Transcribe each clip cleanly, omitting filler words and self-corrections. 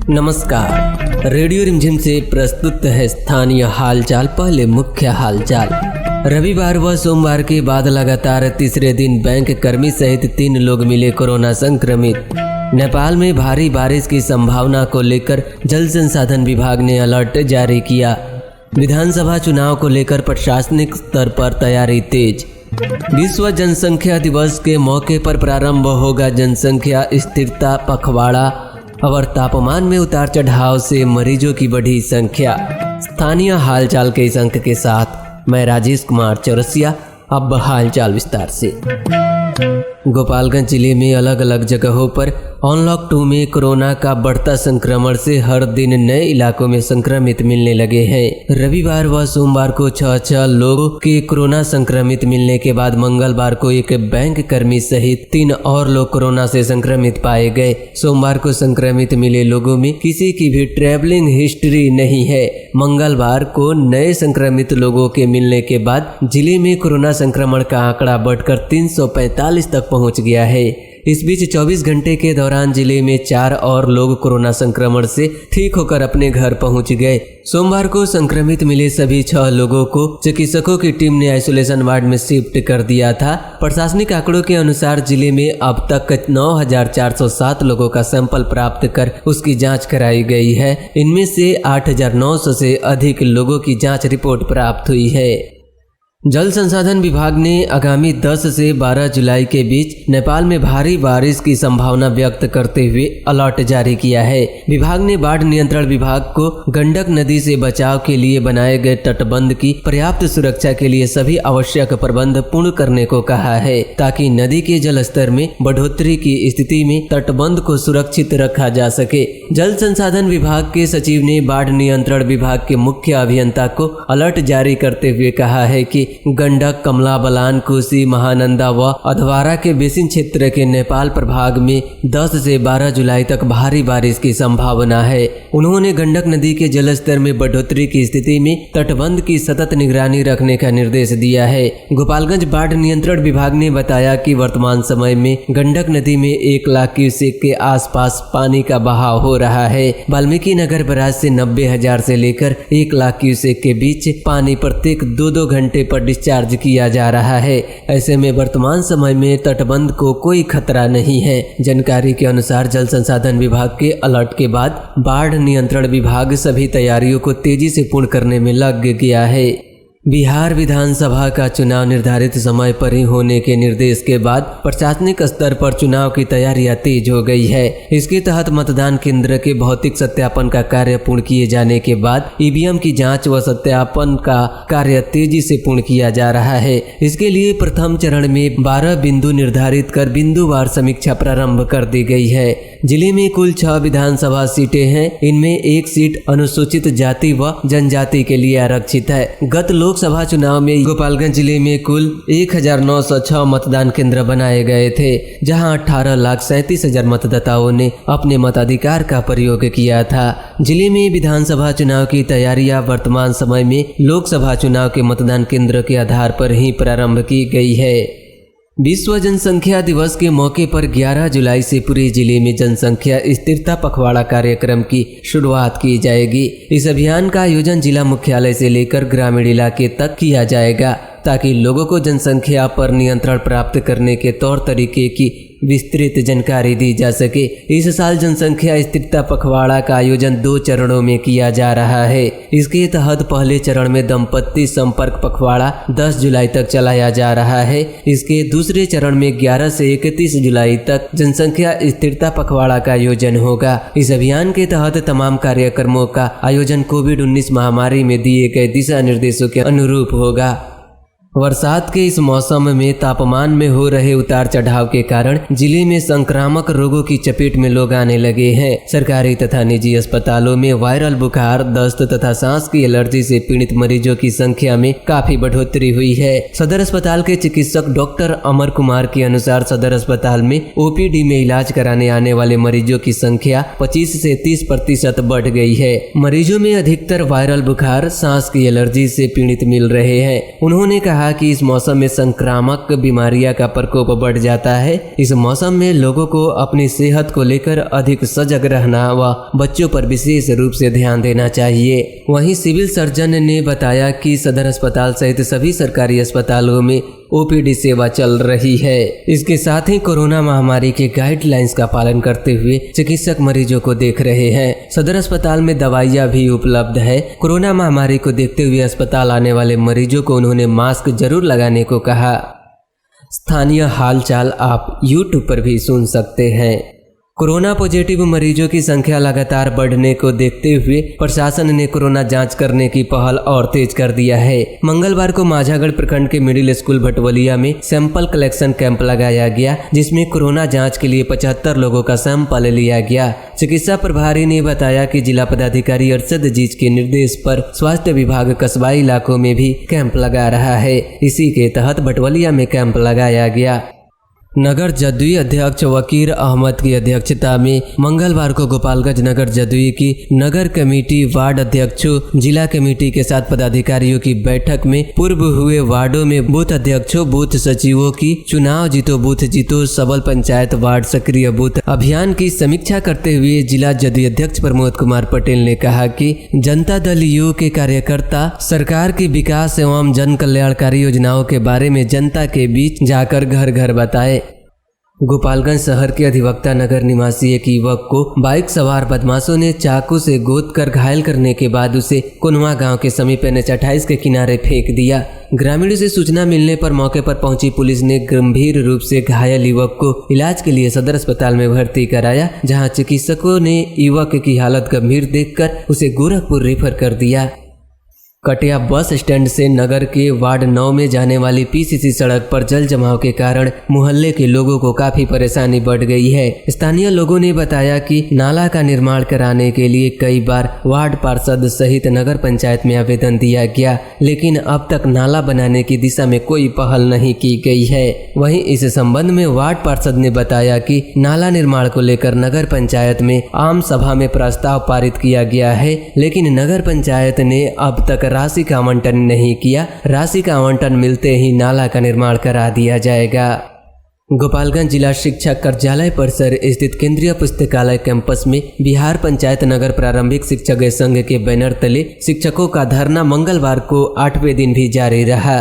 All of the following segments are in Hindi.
नमस्कार, रेडियो रिमझिम से प्रस्तुत है स्थानीय हालचाल। पहले मुख्य हालचाल। रविवार व सोमवार के बाद लगातार तीसरे दिन बैंक कर्मी सहित 3 लोग मिले कोरोना संक्रमित। नेपाल में भारी बारिश की संभावना को लेकर जल संसाधन विभाग ने अलर्ट जारी किया। विधानसभा चुनाव को लेकर प्रशासनिक स्तर पर तैयारी तेज। विश्व जनसंख्या दिवस के मौके पर प्रारंभ होगा जनसंख्या स्थिरता पखवाड़ा और तापमान में उतार चढ़ाव से मरीजों की बढ़ी संख्या। स्थानीय हालचाल के इस अंक के साथ मैं राजेश कुमार चौरसिया। अब हालचाल विस्तार से। गोपालगंज जिले में अलग अलग जगहों पर अनलॉक 2 में कोरोना का बढ़ता संक्रमण से हर दिन नए इलाकों में संक्रमित मिलने लगे हैं। रविवार व सोमवार को 6 लोगों के कोरोना संक्रमित मिलने के बाद मंगलवार को एक बैंक कर्मी सहित 3 और लोग कोरोना से संक्रमित पाए गए। सोमवार को संक्रमित मिले लोगों में किसी की भी ट्रैवलिंग हिस्ट्री नहीं है। मंगलवार को नए संक्रमित लोगों के मिलने के बाद जिले में कोरोना संक्रमण का आंकड़ा बढ़कर 345 तक पहुंच गया है। इस बीच 24 घंटे के दौरान जिले में 4 और लोग कोरोना संक्रमण से ठीक होकर अपने घर पहुंच गए। सोमवार को संक्रमित मिले सभी 6 लोगों को चिकित्सकों की टीम ने आइसोलेशन वार्ड में शिफ्ट कर दिया था। प्रशासनिक आंकड़ों के अनुसार जिले में अब तक 9,407 लोगों का सैंपल प्राप्त कर उसकी जांच कराई गई है। इनमें से 8,900 से अधिक लोगों की जांच रिपोर्ट प्राप्त हुई है। जल संसाधन विभाग ने आगामी 10 से 12 जुलाई के बीच नेपाल में भारी बारिश की संभावना व्यक्त करते हुए अलर्ट जारी किया है। विभाग ने बाढ़ नियंत्रण विभाग को गंडक नदी से बचाव के लिए बनाए गए तटबंध की पर्याप्त सुरक्षा के लिए सभी आवश्यक प्रबंध पूर्ण करने को कहा है, ताकि नदी के जल स्तर में बढ़ोतरी की स्थिति में तटबंध को सुरक्षित रखा जा सके। जल संसाधन विभाग के सचिव ने बाढ़ नियंत्रण विभाग के मुख्य अभियंता को अलर्ट जारी करते हुए कहा है कि गंडक, कमला बलान, कोसी, महानंदा व अधवारा के बेसिन क्षेत्र के नेपाल प्रभाग में 10 से 12 जुलाई तक भारी बारिश की संभावना है। उन्होंने गंडक नदी के जलस्तर में बढ़ोतरी की स्थिति में तटबंध की सतत निगरानी रखने का निर्देश दिया है। गोपालगंज बाढ़ नियंत्रण विभाग ने बताया कि वर्तमान समय में गंडक नदी में 1 लाख क्यूसेक के आसपास पानी का बहाव हो रहा है। वाल्मीकि नगर बराज से 90,000 से लेकर 1 लाख क्यूसेक के बीच पानी प्रत्येक 2-2 घंटे पर डिस्चार्ज किया जा रहा है। ऐसे में वर्तमान समय में तटबंध को कोई खतरा नहीं है। जानकारी के अनुसार जल संसाधन विभाग के अलर्ट के बाद बाढ़ नियंत्रण विभाग सभी तैयारियों को तेजी से पूर्ण करने में लग गया है। बिहार विधानसभा का चुनाव निर्धारित समय पर ही होने के निर्देश के बाद प्रशासनिक स्तर पर चुनाव की तैयारियां तेज हो गई है। इसके तहत मतदान केंद्र के भौतिक सत्यापन का कार्य पूर्ण किए जाने के बाद ईवीएम की जांच व सत्यापन का कार्य तेजी से पूर्ण किया जा रहा है। इसके लिए प्रथम चरण में 12 बिंदु निर्धारित कर बिंदुवार समीक्षा प्रारंभ कर दी गई है। जिले में कुल 6 विधानसभा सीटें हैं। इनमें 1 सीट अनुसूचित जाति व जनजाति के लिए आरक्षित है। गत लोकसभा चुनाव में गोपालगंज जिले में कुल 1,906 मतदान केंद्र बनाए गए थे, जहां 18,37,000 मतदाताओं ने अपने मताधिकार का प्रयोग किया था। जिले में विधानसभा चुनाव की तैयारियां वर्तमान समय में लोकसभा चुनाव के मतदान केंद्र के आधार पर ही प्रारंभ की गई है। विश्व जनसंख्या दिवस के मौके पर 11 जुलाई से पूरे जिले में जनसंख्या स्थिरता पखवाड़ा कार्यक्रम की शुरुआत की जाएगी। इस अभियान का आयोजन जिला मुख्यालय से लेकर ग्रामीण इलाके तक किया जाएगा, ताकि लोगों को जनसंख्या पर नियंत्रण प्राप्त करने के तौर तरीके की विस्तृत जानकारी दी जा सके। इस साल जनसंख्या स्थिरता पखवाड़ा का आयोजन 2 चरणों में किया जा रहा है। इसके तहत पहले चरण में दंपत्ति संपर्क पखवाड़ा 10 जुलाई तक चलाया जा रहा है। इसके दूसरे चरण में 11 से 31 जुलाई तक जनसंख्या स्थिरता पखवाड़ा का आयोजन होगा। इस अभियान के तहत तमाम कार्यक्रमों का आयोजन कोविड-19 महामारी में दिए गए दिशा निर्देशों के अनुरूप होगा। बरसात के इस मौसम में तापमान में हो रहे उतार चढ़ाव के कारण जिले में संक्रामक रोगों की चपेट में लोग आने लगे हैं। सरकारी तथा निजी अस्पतालों में वायरल बुखार, दस्त तथा सांस की एलर्जी से पीड़ित मरीजों की संख्या में काफी बढ़ोतरी हुई है। सदर अस्पताल के चिकित्सक डॉक्टर अमर कुमार के अनुसार सदर अस्पताल में ओपीडी में इलाज कराने आने वाले मरीजों की संख्या 25 से 30% बढ़ गई है। मरीजों में अधिकतर वायरल बुखार, सांस की एलर्जी से पीड़ित मिल रहे हैं। उन्होंने कहा कहा कि इस मौसम में संक्रामक बीमारियां का प्रकोप बढ़ जाता है। इस मौसम में लोगों को अपनी सेहत को लेकर अधिक सजग रहना व बच्चों पर विशेष रूप से ध्यान देना चाहिए। वहीं सिविल सर्जन ने बताया कि सदर अस्पताल सहित सभी सरकारी अस्पतालों में ओपीडी सेवा चल रही है। इसके साथ ही कोरोना महामारी के गाइडलाइंस का पालन करते हुए चिकित्सक मरीजों को देख रहे हैं। सदर अस्पताल में दवाइयां भी उपलब्ध है। कोरोना महामारी को देखते हुए अस्पताल आने वाले मरीजों को उन्होंने मास्क जरूर लगाने को कहा। स्थानीय हालचाल आप YouTube पर भी सुन सकते हैं। कोरोना पॉजिटिव मरीजों की संख्या लगातार बढ़ने को देखते हुए प्रशासन ने कोरोना जांच करने की पहल और तेज कर दिया है। मंगलवार को माझागढ़ प्रखंड के मिडिल स्कूल भटवलिया में सैंपल कलेक्शन कैंप लगाया गया, जिसमें कोरोना जांच के लिए 75 लोगों का सैंपल लिया गया। चिकित्सा प्रभारी ने बताया कि जिला पदाधिकारी अरशद जीज के निर्देश पर स्वास्थ्य विभाग कस्बाई इलाकों में भी कैंप लगा रहा है। इसी के तहत भटवलिया में कैंप लगाया गया। नगर जदयू अध्यक्ष वकीर अहमद की अध्यक्षता में मंगलवार को गोपालगंज नगर जदयू की नगर कमेटी, वार्ड अध्यक्षों, जिला कमेटी के साथ पदाधिकारियों की बैठक में पूर्व हुए वार्डों में बूथ अध्यक्षों, बूथ सचिवों की चुनाव जीतो बूथ जीतो सबल पंचायत वार्ड सक्रिय बूथ अभियान की समीक्षा करते हुए जिला जदयू अध्यक्ष प्रमोद कुमार पटेल ने कहा कि जनता दल यू के कार्यकर्ता सरकार की विकास एवं जन कल्याणकारी योजनाओं के बारे में जनता के बीच जाकर घर घर बताए। गोपालगंज शहर के अधिवक्ता नगर निवासी एक युवक को बाइक सवार बदमाशों ने चाकू से गोद कर घायल करने के बाद उसे कुनवा गांव के समीप NH-28 के किनारे फेंक दिया। ग्रामीणों से सूचना मिलने पर मौके पर पहुंची पुलिस ने गंभीर रूप से घायल युवक को इलाज के लिए सदर अस्पताल में भर्ती कराया, जहां चिकित्सकों ने युवक की हालत गंभीर देखकर उसे गोरखपुर रेफर कर दिया। कटिया बस स्टैंड से नगर के वार्ड 9 में जाने वाली PCC सड़क पर जल जमाव के कारण मोहल्ले के लोगों को काफी परेशानी बढ़ गई है। स्थानीय लोगों ने बताया कि नाला का निर्माण कराने के लिए कई बार वार्ड पार्षद सहित नगर पंचायत में आवेदन दिया गया, लेकिन अब तक नाला बनाने की दिशा में कोई पहल नहीं की गई है। वहीं इस संबंध में वार्ड पार्षद ने बताया कि नाला निर्माण को लेकर नगर पंचायत में आम सभा में प्रस्ताव पारित किया गया है, लेकिन नगर पंचायत ने अब तक राशि का आवंटन नहीं किया। राशि का आवंटन मिलते ही नाला का निर्माण करा दिया जाएगा। गोपालगंज जिला शिक्षा कार्यालय परिसर स्थित केंद्रीय पुस्तकालय कैंपस में बिहार पंचायत नगर प्रारंभिक शिक्षक संघ के बैनर तले शिक्षकों का धरना मंगलवार को 8वें दिन भी जारी रहा।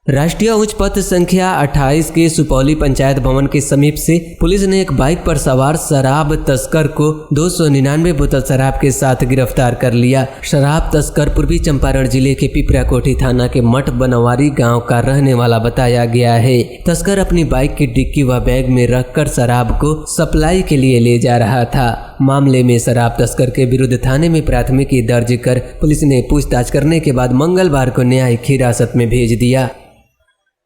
राष्ट्रीय उच्च पथ संख्या 28 के सुपौली पंचायत भवन के समीप से पुलिस ने एक बाइक पर सवार शराब तस्कर को 299 बोतल शराब के साथ गिरफ्तार कर लिया। शराब तस्कर पूर्वी चंपारण जिले के पिपराकोठी थाना के मठ बनवारी गांव का रहने वाला बताया गया है। तस्कर अपनी बाइक की डिक्की व बैग में रखकर शराब को सप्लाई के लिए ले जा रहा था। मामले में शराब तस्कर के विरुद्ध थाने में प्राथमिकी दर्ज कर पुलिस ने पूछताछ करने के बाद मंगलवार को न्यायिक हिरासत में भेज दिया।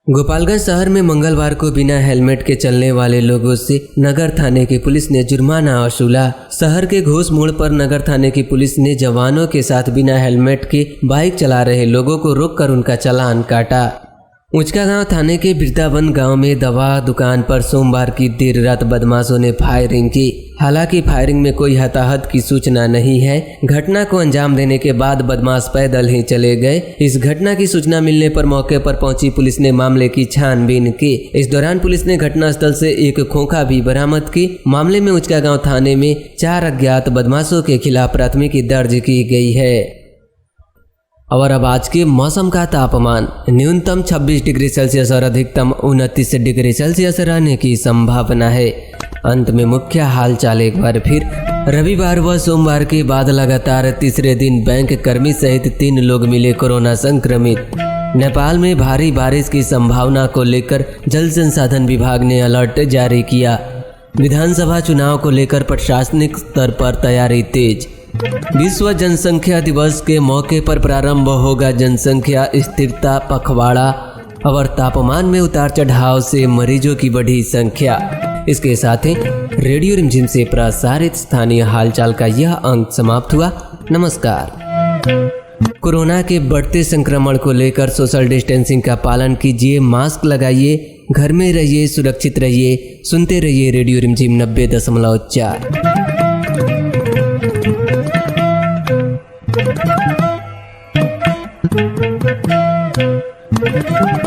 गोपालगंज शहर में मंगलवार को बिना हेलमेट के चलने वाले लोगों से नगर थाने की पुलिस ने जुर्माना वसूला। शहर के घोष मोड़ पर नगर थाने की पुलिस ने जवानों के साथ बिना हेलमेट के बाइक चला रहे लोगों को रोककर उनका चालान काटा। उचका गांव थाने के वृंदावन गांव में दवा दुकान पर सोमवार की देर रात बदमाशों ने फायरिंग की। हालांकि फायरिंग में कोई हताहत की सूचना नहीं है। घटना को अंजाम देने के बाद बदमाश पैदल ही चले गए। इस घटना की सूचना मिलने पर मौके पर पहुंची पुलिस ने मामले की छानबीन की। इस दौरान पुलिस ने घटनास्थल से एक खोखा भी बरामद की। मामले में उचका गांव थाने में 4 अज्ञात बदमाशों के खिलाफ प्राथमिकी दर्ज की गई है। और अब आज के मौसम का तापमान न्यूनतम 26 डिग्री सेल्सियस और अधिकतम 29 डिग्री सेल्सियस रहने की संभावना है। अंत में मुख्य हालचाल एक बार फिर। रविवार व सोमवार के बाद लगातार तीसरे दिन बैंक कर्मी सहित 3 लोग मिले कोरोना संक्रमित। नेपाल में भारी बारिश की संभावना को लेकर जल संसाधन विभाग ने अलर्ट जारी किया। विधानसभा चुनाव को लेकर प्रशासनिक स्तर पर तैयारी तेज। विश्व जनसंख्या दिवस के मौके पर प्रारंभ होगा जनसंख्या स्थिरता पखवाड़ा। और तापमान में उतार चढ़ाव से मरीजों की बढ़ी संख्या। इसके साथ ही रेडियो रिमझिम से प्रसारित स्थानीय हालचाल का यह अंक समाप्त हुआ। नमस्कार। कोरोना के बढ़ते संक्रमण को लेकर सोशल डिस्टेंसिंग का पालन कीजिए, मास्क लगाइए, घर में रहिए, सुरक्षित रहिए। सुनते रहिए रेडियो रिमझिम 90.4। है।